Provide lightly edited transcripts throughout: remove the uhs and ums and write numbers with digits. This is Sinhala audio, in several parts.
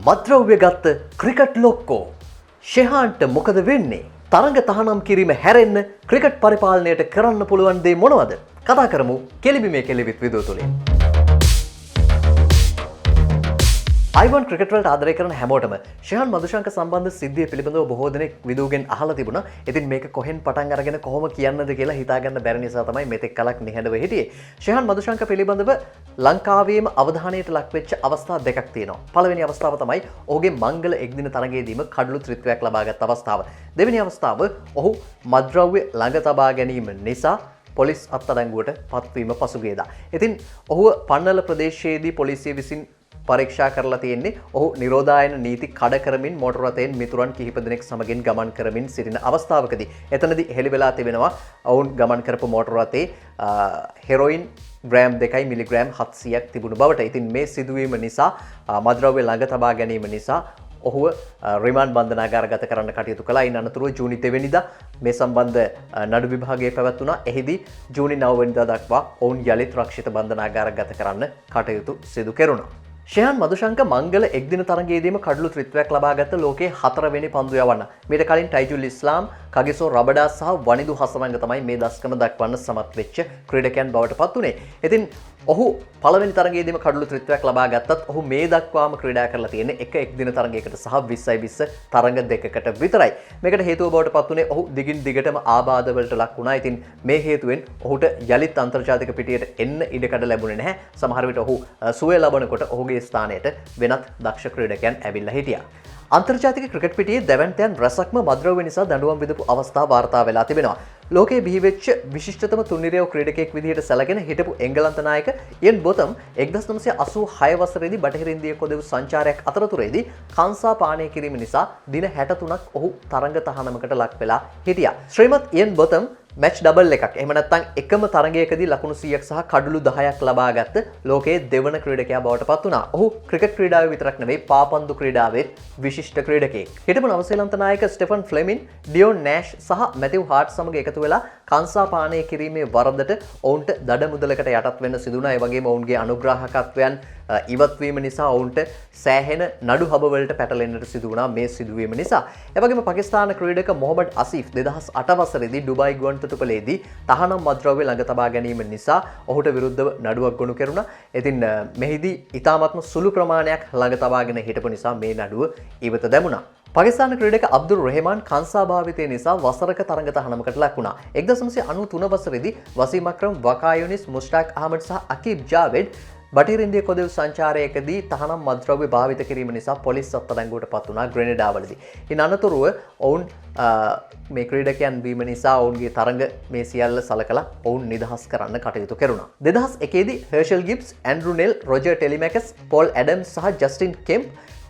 මද්‍රව්‍ය ගත්ත ක්‍රිකට් ලොක්කෝ ෂෙහාන්ට මොකද වෙන්නේ? තරඟ තහනම් කිරීම හැරෙන්න ක්‍රිකට් පරිපාලනයට කරන්න පුළුවන් දේ මොනවද? කතා කරමු කෙලිබිමේ කෙලිවිත් විදුව තුලින්. අයිවන් ක්‍රිකට් වලට ආදරය කරන හැමෝටම ෂෙහාන් මදුශංක සම්බන්ධ සිද්ධිය පිළිබඳව බොහෝ දෙනෙක් විදුවගෙන් අහලා තිබුණා. ඉතින් මේක කොහෙන් පටන් අරගෙන කොහොම කියන්නද කියලා හිතාගන්න බැරි නිසා තමයි මෙතෙක් කලක් නිහඬව හිටියේ. ෂෙහාන් මදුශංක පිළිබඳව ලංකාවේම අවධානයට ලක් වෙච්ච අවස්ථා දෙකක් තියෙනවා. පළවෙනි අවස්ථාව තමයි ඔහුගේ මංගල එක්දින තරගයේදීම කඩළු ත්‍රිත්වයක් ලබාගත් අවස්ථාව. දෙවෙනි අවස්ථාව ඔහු මද්‍රව්‍ය ළඟ තබා ගැනීම නිසා පොලිස් අත්අඩංගුවට පත්වීම පසුගියදා. ඉතින් ඔහුව පන්නල ප්‍රදේශයේදී පොලිසිය විසින් පරීක්ෂා කරලා තියෙන්නේ ඔහු නිරෝධායන නීති කඩ කරමින් මෝටර රථයෙන් මිතුරන් කිහිප දෙනෙක් සමගින් ගමන් කරමින් සිටින අවස්ථාවකදී එතනදී හෙළි වෙලා තිබෙනවා ඔවුන් ගමන් කරපු මෝටර රථයේ හෙරොයින් ග්‍රෑම් 2 මිලිග්‍රෑම් 700ක් තිබුණු බවට. ඉතින් මේ සිදුවීම නිසා මද්‍රව්‍ය ළඟ තබා ගැනීම නිසා ඔහුව රිමාන්ඩ් බන්ධනාගාරගත කරන්න කටයුතු කළා. ඉන් අනතුරුව ජූනි 2 වෙනිදා මේ සම්බන්ධ නඩු විභාගය පැවැත්වුණා. එහිදී ජූනි 9 වෙනිදා දක්වා ඔවුන් යලිත් රක්ෂිත බන්ධනාගාරගත කරන්න කටයුතු සිදු කෙරුණා. ෂෙහාන් මදුශංක මංගල එක්දින තරගයේදීම කඩළු ත්‍රිත්වයක් ලබාගත් ලෝකයේ 4 වෙනි පන්දු යවන්න. මීට කලින් ටයිජුල් ඉස්ලාම්, කගිසෝ රබඩා සහ වනිදු හසරංග තමයි මේ දස්කම දක්වන්න සමත් වෙච්ච ක්‍රීඩකයන් බවට පත් වුණේ. ඉතින් ඔහු පළවෙනි තරගයේදීම කඩළු ත්‍රිත්වයක් ලබා ගත්තත් ඔහු මේ දක්වාම ක්‍රීඩා කරලා තියෙන්නේ එක එක්දින තරගයකට සහ 20යි20 තරග දෙකකට විතරයි. මේකට හේතුව බවට පත් වුණේ ඔහු දිගින් දිගටම ආබාධ වලට ලක් වුණා. ඉතින් මේ හේතුවෙන් ඔහුට යලිත් අන්තර්ජාතික පිටියට එන්න ඉඩකඩ ලැබුණේ නැහැ. සමහර විට ඔහු සුවය ලබනකොට ඔහුගේ ස්ථානයට වෙනත් දක්ෂ ක්‍රීඩකයන් ඇවිල්ලා හිටියා. අන්තර්ජාතික ක්‍රිකට් පිටියේ දැවැන්තයන් රැසක්ම මද්‍රව්‍ය නිසා දඬුවම් විඳපු අවස්ථා වාර්තා වෙලා තිබෙනවා. ලෝකයේ බිහිවෙච්ච විශිෂ්ටතම තුන්නිරයව ක්‍රීඩකයෙක් විදිහට සැලකෙන හිටපු එංගලන්ත නායක ඉයන් බොතම් 1986 වසරේදී බටහිර ඉන්දිය කොදෙව් සංචාරයක් අතරතුරේදී කංසා පානය කිරීම නිසා දින 63ක් ඔහු තරඟ තහනමකට ලක් වෙලා හිටියා. ශ්‍රීමත් ඉයන් බොතම් මැච් ඩබල් එකක් එහෙම නැත්නම් එකම තරගයකදී ලකුණු 100ක් සහ කඩළු 10ක් ලබාගත් ලෝකයේ දෙවන ක්‍රීඩකයා බවට පත් වුණා. ඔහු ක්‍රිකට් ක්‍රීඩාවේ විතරක් නෙවෙයි පාපන්දු ක්‍රීඩාවේ විශිෂ්ට ක්‍රීඩකයෙක්. හිටපු නවසීලන්ත නායක ස්ටෙෆන් ෆ්ලෙමින්, ඩියෝන් නෑෂ් සහ මැතිව් හාර්ට් සමග එකතු වෙලා කංසා පානය කිරීමේ වරදට ඔවුන්ට දඩ මුදලකට යටත් වෙන්න සිදු වුණා. ඒ වගේම ඔවුන්ගේ අනුග්‍රාහකත්වයන් ඉවත්වීම නිසා ඔවුන්ට සෑහෙන නඩු හබවලට පැටලෙන්නට සිදු වුණා මේ සිදුවීම නිසා. ඒ වගේම පාකිස්තාන ක්‍රීඩක මොහමඩ් අසීෆ් 2008 වසරේදී ඩුබායි ගුවන්තොටුපළේදී තහනම් මද්‍රව්‍ය ළඟ තබා ගැනීම නිසා ඔහුට විරුද්ධව නඩුවක් ගොනු කෙරුණා. ඉතින් මෙහිදී ඉතාමත්ම සුළු ප්‍රමාණයක් ළඟ තබාගෙන හිටපු නිසා මේ නඩුව ඉවත දැමුණා. පාකිස්තාන ක්‍රීඩක අබ්දුල් රෙහමාන් කංසා භාවිතය නිසා වසරක තරඟ තහනමකට ලක් වුණා. 1993 වසරේදී වසීම් අක්‍රම්, වකායුනිස්, මුස්තාක් අහමඩ් සහ අකීබ් ජාවෙඩ් බටහිර ඉන්දිය කොදෙව් සංචාරයකදී තහනම් මද්‍රව්‍ය භාවිත කිරීම නිසා පොලිස් අත්අඩංගුවට පත් වුණා ග්‍රෙනඩාවලදී. ඉන් අනතුරුව ඔවුන් මේ ක්‍රීඩකයන් වීම නිසා ඔවුන්ගේ තරඟ මේ සියල්ල සලකලා ඔවුන් නිදහස් කරන්න කටයුතු කෙරුණා. 2001 දී හර්ෂල් ගිබ්ස්, ඇන්ඩ්‍රු නෙල්, රොජර් ටෙලිමැකස්, පෝල් ඇඩම්ස් සහ ජස්ටින් කෙම්ප්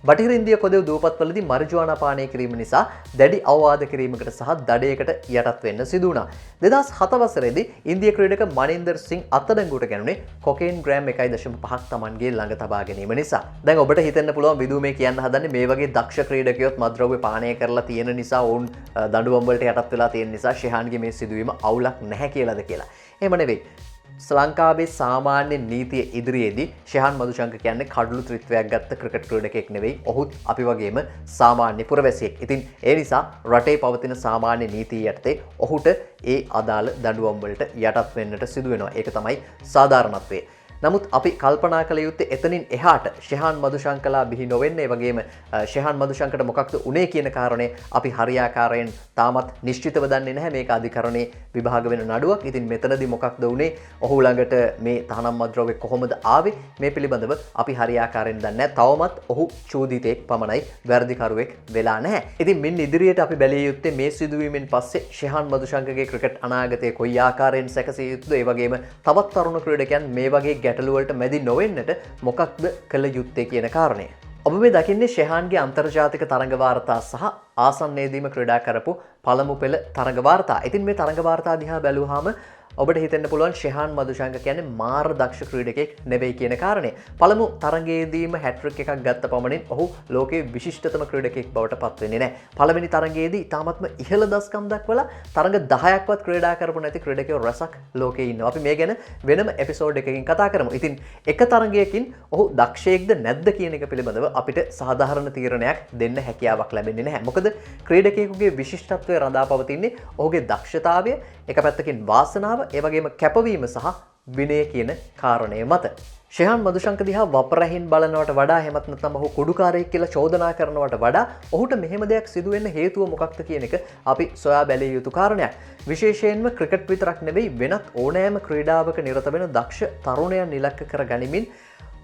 බටහිර ඉන්දිය කොදෙව් දූපත්වලදී මරිජුවානා පානය කිරීම නිසා දැඩි අවවාද කිරීමකට සහ දඩයකට යටත් වෙන්න සිදු වුණා. 2007 වසරේදී ඉන්දිය ක්‍රීඩක මනින්දර් සිං අත්අඩංගුවට ගැනුනේ කොකේන් ග්‍රෑම් 1.5ක් Tamanගේ ළඟ තබා ගැනීම නිසා. දැන් ඔබට හිතෙන්න පුළුවන් විදු මේ කියන්න හදන්නේ මේ වගේ දක්ෂ ක්‍රීඩකයොත් මද්‍රව්‍ය පානය කරලා තියෙන නිසා ඔවුන් දඬුවම් වලට යටත් වෙලා තියෙන නිසා ෂෙහාන්ගේ මේ සිදුවීම අවුලක් නැහැ කියලාද කියලා. එහෙම නෙවෙයි. ශ්‍රී ලංකාවේ සාමාන්‍ය නීතිය ඉදිරියේදී ෂෙහාන් මදුශංක කියන්නේ කඩළු ත්‍රිත්වයක් ගත්ත ක්‍රිකට් ක්‍රීඩකයෙක් නෙවෙයි. ඔහුත් අපි වගේම සාමාන්‍ය පුරවැසියෙක්. ඉතින් ඒ නිසා රටේ පවතින සාමාන්‍ය නීතිය යටතේ ඔහුට ඒ අදාළ දඬුවම් වලට යටත් වෙන්නට සිදු වෙනවා. ඒක තමයි සාධාරණත්වය. නමුත් අපි කල්පනා කළ යුත්තේ එතනින් එහාට ෂෙහාන් මදුශංකලා බිහි නොවෙන්න, ඒ වගේම ෂෙහාන් මදුශංකට මොකක්ද උනේ කියන කාරණේ අපි හරියාකාරයෙන් තාමත් නිශ්චිතව දන්නේ නැහැ. මේක අධිකරණයේ විභාග වෙන නඩුවක්. ඉතින් මෙතනදී මොකක්ද උනේ, ඔහු ළඟට මේ තහනම් මද්‍රව්‍ය කොහොමද ආවේ, මේ පිළිබඳව අපි හරියාකාරයෙන් දන්නේ නැහැ. තවමත් ඔහු චෝදිතෙක් පමණයි, වැරදිකරුවෙක් වෙලා නැහැ. ඉතින් මින් ඉදිරියට අපි බැලිය යුත්තේ මේ සිදුවීමෙන් පස්සේ ෂෙහාන් මදුශංකගේ ක්‍රිකට් අනාගතය කොයි ආකාරයෙන් සැකසිය යුතුද, ඒ වගේම තවත් තරුණ ක්‍රීඩකයන් මේ වගේ ගැටලුවලට මැදි නොවෙන්නට මොකක්ද කළ යුත්තේ කියන කාරණය. ඔබ මේ දකින්නේ ෂෙහාන්ගේ අන්තර්ජාතික තරඟ වාර්තා සහ ආසන්නයේදීම ක්‍රීඩා කරපු පළමු පෙළ තරඟ වාර්තා. ඉතින් මේ තරඟ වාර්තා දිහා බැලුවාම ඔබට හිතෙන්න පුළුවන් ශෙහාන් මදුශංක කියන්නේ මාර දක්ෂ ක්‍රීඩකයෙක් නෙවෙයි කියන කාරණය. පළමු තරගයේදීම හැට්‍රික් එකක් ගත්ත පමණින් ඔහු ලෝකයේ විශිෂ්ටතම ක්‍රීඩකයෙක් බවට පත් වෙන්නේ නැහැ. පළවෙනි තරගයේදී ඉතාමත්ම ඉහළ දස්කම් දක්වලා තරග 10ක්වත් ක්‍රීඩා කරපු නැති ක්‍රීඩකයෝ රසක් ලෝකේ ඉන්නවා. අපි මේ ගැන වෙනම එපිසෝඩ් එකකින් කතා කරමු. ඉතින් එක තරගයකින් ඔහු දක්ෂයෙක්ද නැද්ද කියන එක පිළිබඳව අපිට සාධාරණ තීරණයක් දෙන්න හැකියාවක් ලැබෙන්නේ නැහැ. මොකද ක්‍රීඩකයෙකුගේ විශිෂ්ටත්වය රඳා පවතින්නේ ඔහුගේ දක්ෂතාවය, එක පැත්තකින් වාසනාව, ඒ වගේම කැපවීම සහ විනය කියන කාරණය මත. ශෙහාන් මදුශංක දිහා වපරැහින් බලනවට වඩා එහෙමත් නැත්නම් ඔහු කුඩුකාරයෙක් කියලා චෝදනා කරනවට වඩා ඔහුට මෙහෙම දෙයක් සිදු වෙන්න හේතුව මොකක්ද කියන එක අපි සොයා බැලිය යුතු කාරණයක්. විශේෂයෙන්ම ක්‍රිකට් විතරක් නෙවෙයි වෙනත් ඕනෑම ක්‍රීඩාවක නිරත වෙන දක්ෂ තරුණයන් ඉලක්ක කර ගනිමින්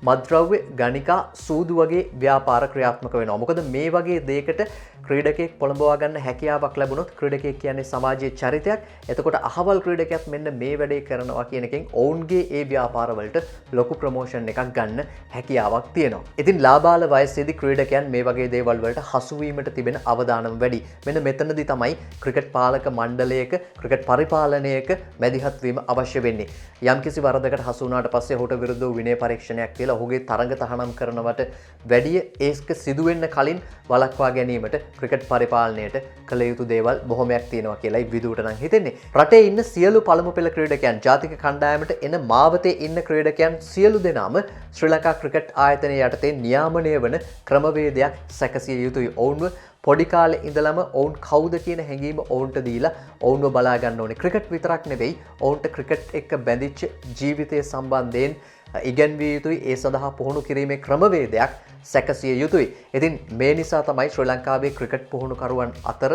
මද්‍රව්‍ය ගණිකා සූදු වගේ ව්‍යාපාර ක්‍රියාත්මක වෙනවා. මොකද මේ වගේ දෙයකට ක්‍රීඩකයෙක් පොළඹවා ගන්න හැකියාවක් ලැබුණොත් ක්‍රීඩකයෙක් කියන්නේ සමාජයේ චරිතයක්. එතකොට අහවල් ක්‍රීඩකයාත් මෙන්න මේ වැඩේ කරනවා කියන එකෙන් ඔවුන්ගේ ඒ ව්‍යාපාරවලට ලොකු ප්‍රමෝෂන් එකක් ගන්න හැකියාවක් තියෙනවා. ඉතින් ලාබාල වයසේදී ක්‍රීඩකයන් මේ වගේ දේවල් වලට හසු වීමට තිබෙන අවදානම වැඩි. මෙන්න මෙතනදී තමයි ක්‍රිකට් පාලක මණ්ඩලයක ක්‍රිකට් පරිපාලනයක මැදිහත් වීම අවශ්‍ය වෙන්නේ. යම්කිසි වරදකට හසු වුණාට පස්සේ ඔහුට විරුද්ධව විනය පරීක්ෂණයක් කියලා ඔහුගේ තරඟ තහනම් කරනවට වැඩිය ඒක සිදු වෙන්න කලින් වළක්වා ගැනීමට ක්‍රිකට් පරිපාලනයට කළ යුතු දේවල් බොහොමයක් තියෙනවා කියලායි විදුවට නම් හිතෙන්නේ. රටේ ඉන්න සියලු පළමු පෙළ ක්‍රීඩකයන් ජාතික කණ්ඩායමට එන මාවතේ ඉන්න ක්‍රීඩකයන් සියලු දෙනාම ශ්‍රී ලංකා ක්‍රිකට් ආයතනය යටතේ නියාමනය වන ක්‍රමවේදයක් සැකසිය යුතුයි. ඔවුන්ව පොඩි කාලේ ඉඳලම ඔවුන් කවුද කියන හැඟීම ඔවුන්ට දීලා ඔවුන්ව බලා ගන්න ඕනේ. ක්‍රිකට් විතරක් නෙවෙයි ඔවුන්ට ක්‍රිකට් එක්ක බැඳිච්ච ජීවිතය සම්බන්ධයෙන් ඉගැන්විය යුතුයි. ඒ සඳහා පුහුණු කිරීමේ ක්‍රමවේදයක් සැකසිය යුතුයි. ඉතින් මේ නිසා තමයි ශ්‍රී ලංකාවේ ක්‍රිකට් පුහුණුකරුවන් අතර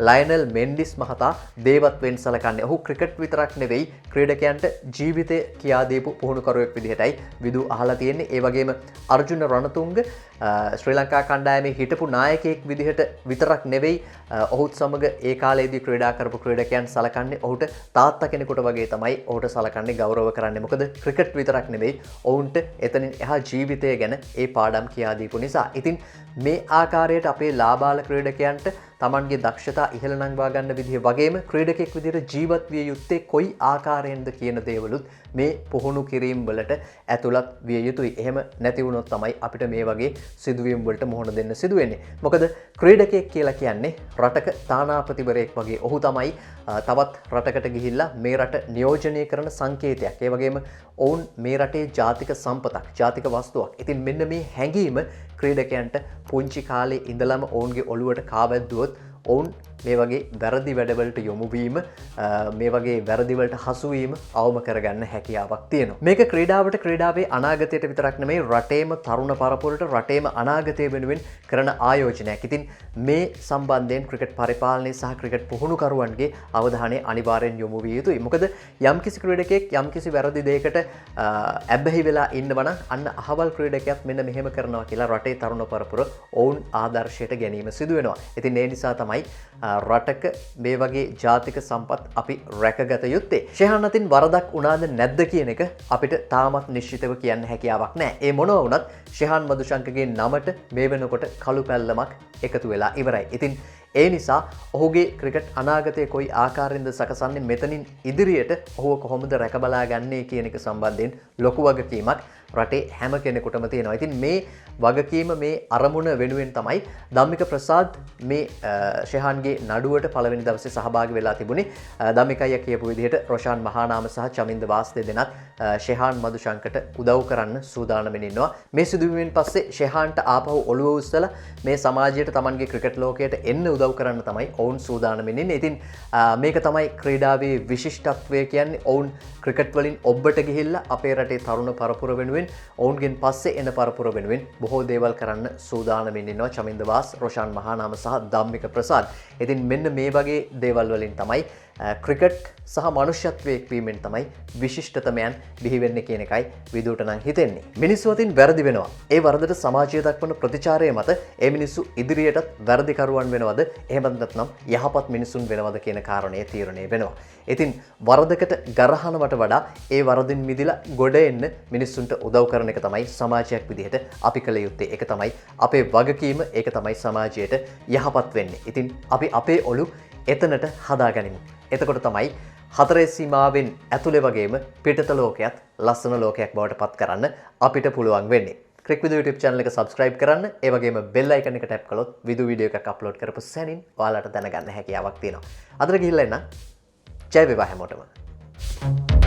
ලයනල් මෙන්ඩිස් මහතා දේවත්වයෙන් සලකන්නේ. ඔහු ක්‍රිකට් විතරක් නෙවෙයි ක්‍රීඩකයන්ට ජීවිතය කියා දීපු පුහුණුකරුවෙක් විදිහටයි විදු අහලා තියෙන්නේ. ඒ වගේම අර්ජුන රණතුංග ශ්‍රී ලංකා කණ්ඩායමේ හිටපු නායකයෙක් විදිහට විතරක් නෙවෙයි ඔහුත් සමග ඒ කාලේදී ක්‍රීඩා කරපු ක්‍රීඩකයන් සලකන්නේ ඔහුට තාත්තා කෙනෙකුට වගේ තමයි ඔහුට සලකන්නේ, ගෞරව කරන්නේ. මොකද ක්‍රිකට් විතරක් නෙවෙයි ඔවුන්ට එතනින් එහා ජීවිතය ගැන ඒ පාඩම් කියා දීපු නිසා. ඉතින් මේ ආකාරයට අපේ ලාබාල ක්‍රීඩකයන්ට තමන්ගේ දක්ෂතා ඉහළ නංවා ගන්න විදිහ වගේම ක්‍රීඩකෙක් විදිහට ජීවත් විය යුත්තේ කොයි ආකාරයෙන්ද කියන දේවලුත් මේ පුහුණු කිරීම් වලට ඇතුළත් විය යුතුයි. එහෙම නැති වුණොත් තමයි අපිට මේ වගේ සිදුවීම් වලට මුහුණ දෙන්න සිදු වෙන්නේ. මොකද ක්‍රීඩකයෙක් කියලා කියන්නේ රටක තානාපතිවරයෙක් වගේ. ඔහු තමයි තවත් රටකට ගිහිල්ලා මේ රට නියෝජනය කරන සංකේතයක්. ඒ වගේම ඔවුන් මේ රටේ ජාතික සම්පතක්, ජාතික වස්තුවක්. ඉතින් මෙන්න මේ හැඟීම ක්‍රීඩකයන්ට පුංචි කාලේ ඉඳලම ඔවුන්ගේ ඔළුවට කාවැද්දුවොත් ඔවුන් මේ වගේ වැරදි වැඩවලට යොමුවීම, මේ වගේ වැරදිවලට හසුවීම අවම කරගන්න හැකියාවක් තියෙනවා. මේක ක්‍රීඩාවට, ක්‍රීඩාවේ අනාගතයට විතරක් නෙමෙයි රටේම තරුණ පරපුරට, රටේම අනාගතය වෙනුවෙන් කරන ආයෝජනයක්. ඉතින් මේ සම්බන්ධයෙන් ක්‍රිකට් පරිපාලනය සහ ක්‍රිකට් පුහුණුකරුවන්ගේ අවධානය අනිවාර්යෙන් යොමු විය යුතුයි. මොකද යම්කිසි ක්‍රීඩකයෙක් යම්කිසි වැරදි දෙයකට ඇබ්බැහි වෙලා ඉන්නවනම් අන්න අහවල් ක්‍රීඩකයාත් මෙන්න මෙහෙම කරනවා කියලා රටේ තරුණ පරපුර ඔවුන් ආදර්ශයට ගැනීම සිදු වෙනවා. ඉතින් ඒ නිසා තමයි රටක මේ වගේ ජාතික සම්පත් අපි රැකගත යුත්තේ. ශෙහාන් අතින් වරදක් වුණාද නැද්ද කියන එක අපිට තාමත් නිශ්චිතව කියන්න හැකියාවක් නැහැ. ඒ මොනවා වුණත් ශෙහාන් මදුශංකගේ නමට මේ වෙනකොට කළු පැල්ලමක් එකතු වෙලා ඉවරයි. ඉතින් ඒ නිසා ඔහුගේ ක්‍රිකට් අනාගතය කොයි ආකාරයෙන්ද සකසන්නේ, මෙතනින් ඉදිරියට ඔහුව කොහොමද රැකබලා ගන්නේ කියන එක සම්බන්ධයෙන් ලොකු වගකීමක් රටේ හැම කෙනෙකුටම තියෙනවා. ඉතින් මේ වගකීම, මේ අරමුණ වෙනුවෙන් තමයි ධම්මික ප්‍රසාද් මේ ශෙහාන්ගේ නඩුවට පළවෙනි දවසේ සහභාගී වෙලා තිබුණේ. ධම්මික අයියා කියපු විදිහට රොෂාන් මහානාම සහ චමින්ද වාස් දෙදෙනාත් ශෙහාන් මදුශංකට උදව් කරන්න සූදානම්ෙන් ඉන්නවා. මේ සිදුවීමෙන් පස්සේ ශෙහාන්ට ආපහු ඔළුව උස්සලා මේ සමාජයට, Tamanගේ ක්‍රිකට් ලෝකයට එන්න උදව් කරන්න තමයි ඔවුන් සූදානම්ෙන් ඉන්නේ. ඉතින් මේක තමයි ක්‍රීඩාවේ විශිෂ්ටත්වය කියන්නේ. ඔවුන් ක්‍රිකට් වලින් ඔබ්බට ගිහිල්ලා අපේ රටේ තරුණ පරපුර වෙනුවෙන්, ඔවුන්ගෙන් පස්සේ එන පරපුර වෙනුවෙන් බොහෝ දේවල් කරන්න සූදානම්ෙන් ඉන්නවා චමින්ද වාස්, රොෂාන් මහානාම සහ ධම්මික ප්‍රසාද්. ඉතින් මෙන්න මේ වගේ දේවල් වලින් තමයි ක්‍රිකට් සහ මනුෂ්‍යත්වයේ එක්වීමෙන් තමයි විශිෂ්ටතමයන් බිහි වෙන්නේ කියන එකයි විදුවට නම් හිතෙන්නේ. මිනිස්සු අතින් වැරදි වෙනවා. ඒ වරදට සමාජය දක්වන ප්‍රතිචාරය මත ඒ මිනිස්සු ඉදිරියටත් වැරදිකරුවන් වෙනවද, එහෙමත් නැත්නම් යහපත් මිනිසුන් වෙනවද කියන කාරණය තීරණය වෙනවා. ඉතින් වරදකට ගරහනවට වඩා ඒ වරදින් මිදිලා ගොඩ එන්න මිනිස්සුන්ට උදව් කරන එක තමයි සමාජයක් විදිහට අපි කළ යුත්තේ. ඒක තමයි අපේ වගකීම, ඒක තමයි සමාජයට යහපත් වෙන්නේ. ඉතින් අපි අපේ ඔලු එතනට හදාගනිමු. එතකොට තමයි හතරේ සීමාවෙන් ඇතුළේ වගේම පිටත ලෝකයක් ලස්සන ලෝකයක් බවට පත් කරන්න අපිට පුළුවන් වෙන්නේ. ක්‍රික් විදු YouTube channel එක subscribe කරන්න. ඒ වගේම bell icon එක tap කළොත් විදු වීඩියෝ එකක් upload කරපු සැනින් ඔයාලට දැනගන්න හැකියාවක් තියෙනවා. අදට ගිහිල්ලා එන්න. ජය වේවා හැමෝටම.